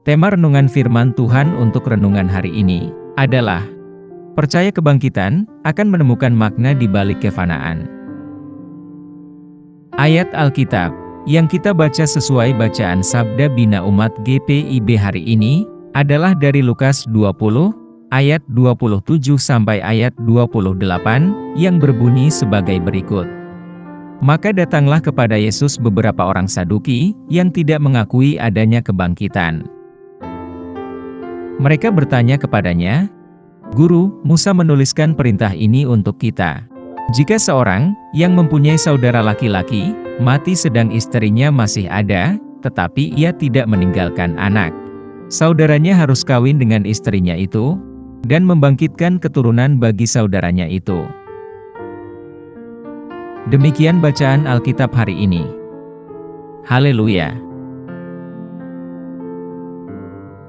Tema renungan firman Tuhan untuk renungan hari ini adalah percaya kebangkitan akan menemukan makna di balik kefanaan. Ayat Alkitab yang kita baca sesuai bacaan Sabda Bina Umat GPIB hari ini adalah dari Lukas 20 ayat 27 sampai ayat 28 yang berbunyi sebagai berikut. Maka datanglah kepada Yesus beberapa orang Saduki yang tidak mengakui adanya kebangkitan. Mereka bertanya kepadanya, "Guru, Musa menuliskan perintah ini untuk kita. Jika seorang yang mempunyai saudara laki-laki mati sedang istrinya masih ada, tetapi ia tidak meninggalkan anak, saudaranya harus kawin dengan istrinya itu dan membangkitkan keturunan bagi saudaranya itu." Demikian bacaan Alkitab hari ini. Haleluya!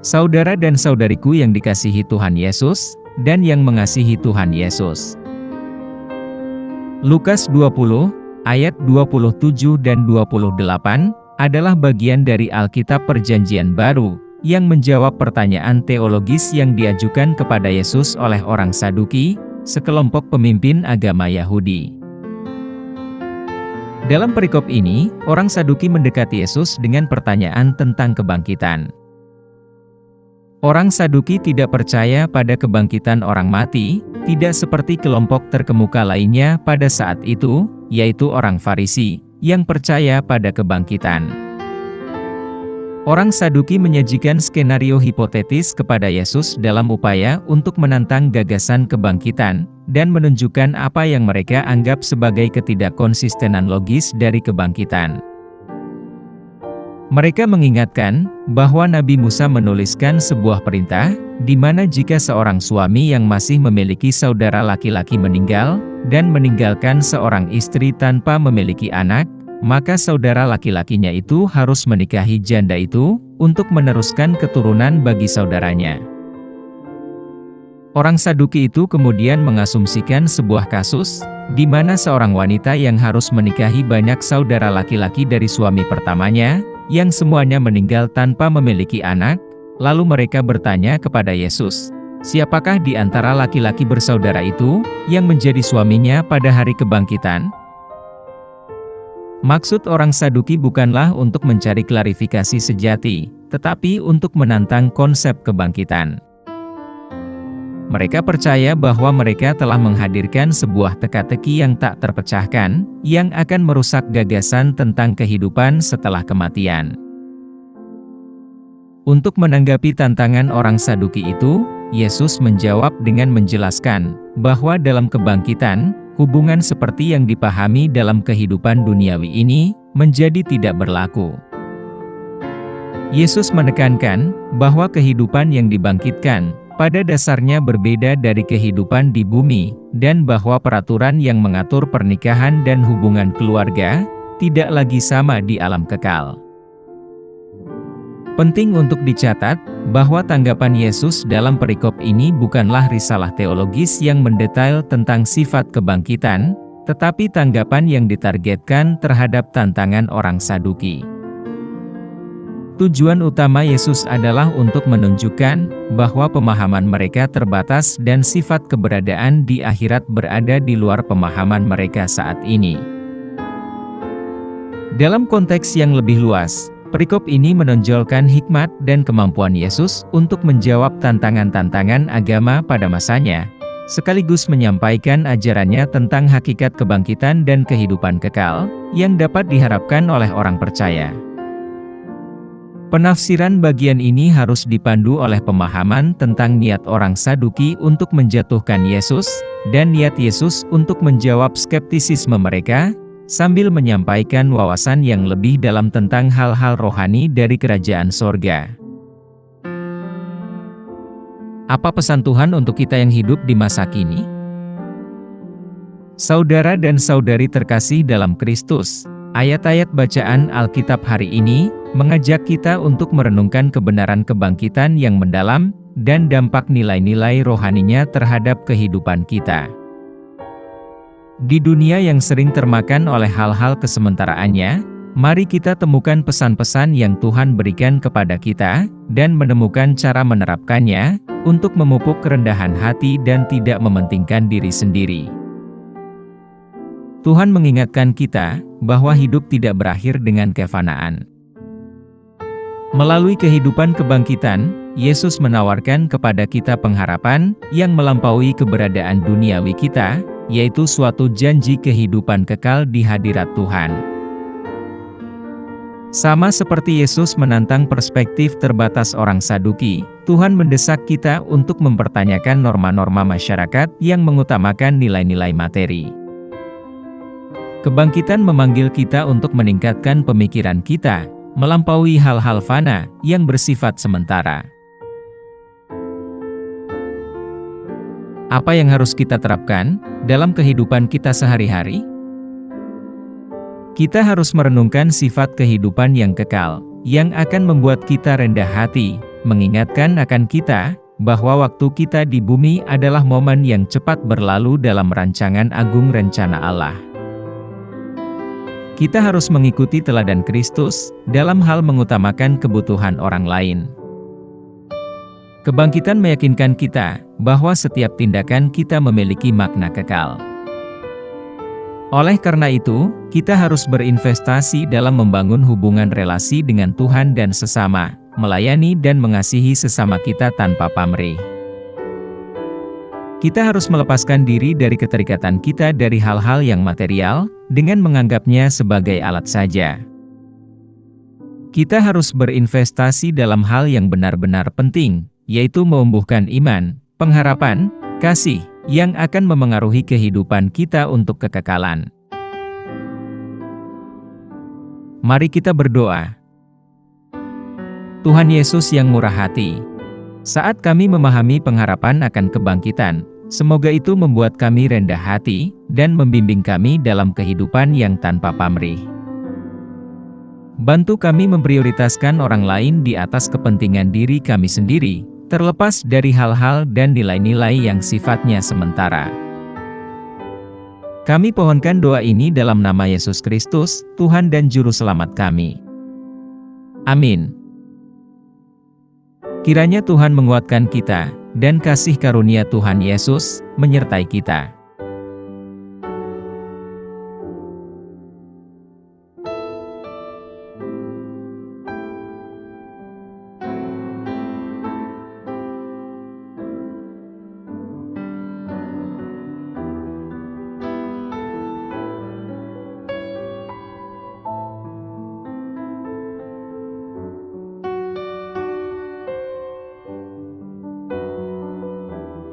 Saudara dan saudariku yang dikasihi Tuhan Yesus, dan yang mengasihi Tuhan Yesus. Lukas 20, ayat 27 dan 28, adalah bagian dari Alkitab Perjanjian Baru, yang menjawab pertanyaan teologis yang diajukan kepada Yesus oleh orang Saduki, sekelompok pemimpin agama Yahudi. Dalam perikop ini, orang Saduki mendekati Yesus dengan pertanyaan tentang kebangkitan. Orang Saduki tidak percaya pada kebangkitan orang mati, tidak seperti kelompok terkemuka lainnya pada saat itu, yaitu orang Farisi, yang percaya pada kebangkitan. Orang Saduki menyajikan skenario hipotetis kepada Yesus dalam upaya untuk menantang gagasan kebangkitan, dan menunjukkan apa yang mereka anggap sebagai ketidakkonsistenan logis dari kebangkitan. Mereka mengingatkan bahwa Nabi Musa menuliskan sebuah perintah, di mana jika seorang suami yang masih memiliki saudara laki-laki meninggal, dan meninggalkan seorang istri tanpa memiliki anak, maka saudara laki-lakinya itu harus menikahi janda itu, untuk meneruskan keturunan bagi saudaranya. Orang Saduki itu kemudian mengasumsikan sebuah kasus, di mana seorang wanita yang harus menikahi banyak saudara laki-laki dari suami pertamanya, yang semuanya meninggal tanpa memiliki anak. Lalu mereka bertanya kepada Yesus, "Siapakah di antara laki-laki bersaudara itu, yang menjadi suaminya pada hari kebangkitan?" Maksud orang Saduki bukanlah untuk mencari klarifikasi sejati, tetapi untuk menantang konsep kebangkitan. Mereka percaya bahwa mereka telah menghadirkan sebuah teka-teki yang tak terpecahkan, yang akan merusak gagasan tentang kehidupan setelah kematian. Untuk menanggapi tantangan orang Saduki itu, Yesus menjawab dengan menjelaskan bahwa dalam kebangkitan, hubungan seperti yang dipahami dalam kehidupan duniawi ini menjadi tidak berlaku. Yesus menekankan bahwa kehidupan yang dibangkitkan pada dasarnya berbeda dari kehidupan di bumi, dan bahwa peraturan yang mengatur pernikahan dan hubungan keluarga tidak lagi sama di alam kekal. Penting untuk dicatat bahwa tanggapan Yesus dalam perikop ini bukanlah risalah teologis yang mendetail tentang sifat kebangkitan, tetapi tanggapan yang ditargetkan terhadap tantangan orang Saduki. Tujuan utama Yesus adalah untuk menunjukkan bahwa pemahaman mereka terbatas dan sifat keberadaan di akhirat berada di luar pemahaman mereka saat ini. Dalam konteks yang lebih luas, perikop ini menonjolkan hikmat dan kemampuan Yesus untuk menjawab tantangan-tantangan agama pada masanya, sekaligus menyampaikan ajarannya tentang hakikat kebangkitan dan kehidupan kekal, yang dapat diharapkan oleh orang percaya. Penafsiran bagian ini harus dipandu oleh pemahaman tentang niat orang Saduki untuk menjatuhkan Yesus, dan niat Yesus untuk menjawab skeptisisme mereka, sambil menyampaikan wawasan yang lebih dalam tentang hal-hal rohani dari kerajaan sorga. Apa pesan Tuhan untuk kita yang hidup di masa kini? Saudara dan saudari terkasih dalam Kristus, ayat-ayat bacaan Alkitab hari ini mengajak kita untuk merenungkan kebenaran kebangkitan yang mendalam, dan dampak nilai-nilai rohaninya terhadap kehidupan kita. Di dunia yang sering termakan oleh hal-hal kesementaraannya, Mari kita temukan pesan-pesan yang Tuhan berikan kepada kita, dan menemukan cara menerapkannya, untuk memupuk kerendahan hati dan tidak mementingkan diri sendiri. Tuhan mengingatkan kita, bahwa hidup tidak berakhir dengan kefanaan. Melalui kehidupan kebangkitan, Yesus menawarkan kepada kita pengharapan, yang melampaui keberadaan duniawi kita, yaitu suatu janji kehidupan kekal di hadirat Tuhan. Sama seperti Yesus menantang perspektif terbatas orang Saduki, Tuhan mendesak kita untuk mempertanyakan norma-norma masyarakat yang mengutamakan nilai-nilai materi. Kebangkitan memanggil kita untuk meningkatkan pemikiran kita, melampaui hal-hal fana yang bersifat sementara. Apa yang harus kita terapkan dalam kehidupan kita sehari-hari? Kita harus merenungkan sifat kehidupan yang kekal, yang akan membuat kita rendah hati, mengingatkan akan kita, bahwa waktu kita di bumi adalah momen yang cepat berlalu dalam rancangan agung rencana Allah. Kita harus mengikuti teladan Kristus, dalam hal mengutamakan kebutuhan orang lain. Kebangkitan meyakinkan kita, bahwa setiap tindakan kita memiliki makna kekal. Oleh karena itu, kita harus berinvestasi dalam membangun hubungan relasi dengan Tuhan dan sesama, melayani dan mengasihi sesama kita tanpa pamrih. Kita harus melepaskan diri dari keterikatan kita dari hal-hal yang material, dengan menganggapnya sebagai alat saja. Kita harus berinvestasi dalam hal yang benar-benar penting, yaitu menumbuhkan iman, pengharapan, kasih, yang akan memengaruhi kehidupan kita untuk kekekalan. Mari kita berdoa. Tuhan Yesus yang murah hati, saat kami memahami pengharapan akan kebangkitan, semoga itu membuat kami rendah hati, dan membimbing kami dalam kehidupan yang tanpa pamrih. Bantu kami memprioritaskan orang lain di atas kepentingan diri kami sendiri, terlepas dari hal-hal dan nilai-nilai yang sifatnya sementara. Kami pohonkan doa ini dalam nama Yesus Kristus, Tuhan dan Juru Selamat kami. Amin. Kiranya Tuhan menguatkan kita, dan kasih karunia Tuhan Yesus menyertai kita.